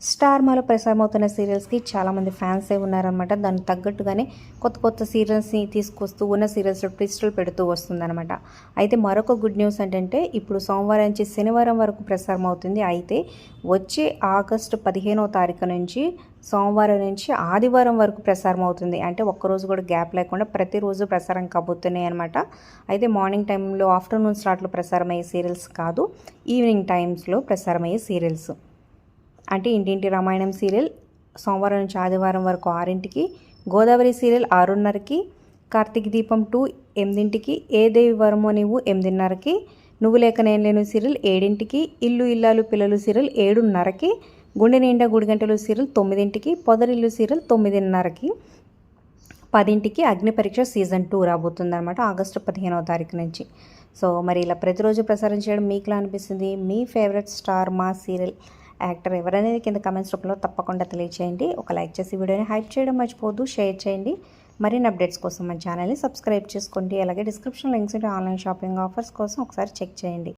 Star మాలో ప్రసారమవుతున్న సీరియల్స్కి చాలామంది ఫ్యాన్సే ఉన్నారనమాట. దానికి తగ్గట్టుగానే కొత్త కొత్త సీరియల్స్ని తీసుకొస్తూ ఉన్న సీరియల్స్లో ట్విస్టులు పెడుతూ వస్తుందన్నమాట. అయితే మరొక గుడ్ న్యూస్ ఏంటంటే ఇప్పుడు సోమవారం నుంచి శనివారం వరకు ప్రసారం అవుతుంది. అయితే వచ్చే ఆగస్టు 15వ తారీఖు నుంచి సోమవారం నుంచి ఆదివారం వరకు ప్రసారం అవుతుంది. అంటే ఒక్కరోజు కూడా గ్యాప్ లేకుండా ప్రతిరోజు ప్రసారం కాబోతున్నాయి అనమాట. అయితే మార్నింగ్ టైంలో ఆఫ్టర్నూన్ స్లాట్లో ప్రసారమయ్యే సీరియల్స్ కాదు, ఈవినింగ్ టైమ్స్లో ప్రసారమయ్యే సీరియల్స్. అంటే ఇంటింటి రామాయణం సీరియల్ సోమవారం నుంచి ఆదివారం వరకు 6ంటికి, గోదావరి సీరియల్ 6:30కి, కార్తీక దీపం 2 8ంటికి, ఏ దేవి వరమో నీవు 8:30కి, నువ్వు లేక నేను లేను సీరియల్ 7ంటికి, ఇల్లు ఇల్లాలు పిల్లలు సీరియల్ 7:30కి, గుండె నిండా గుడిగంటలు సీరియల్ 9ంటికి, పొదరిల్లు సీరియల్ 9:30కి, 10ంటికి అగ్ని పరీక్ష సీజన్ 2 రాబోతుంది అనమాట ఆగస్టు 15వ తారీఖు నుంచి. సో మరి ఇలా ప్రతిరోజు ప్రసారం చేయడం మీకులా అనిపిస్తుంది? మీ ఫేవరెట్ స్టార్ మా సీరియల్ యాక్టర్ ఎవరనేది కింద కామెంట్స్ రూపంలో తప్పకుండా తెలియచేయండి. ఒక లైక్ చేసి వీడియోని హైప్ చేయడం మర్చిపోవద్దు, షేర్ చేయండి. మరిన్ని అప్డేట్స్ కోసం మన ఛానల్ని సబ్స్క్రైబ్ చేసుకోండి. అలాగే డిస్క్రిప్షన్ లింక్స్ ఉంటే ఆన్లైన్ షాపింగ్ ఆఫర్స్ కోసం ఒకసారి చెక్ చేయండి.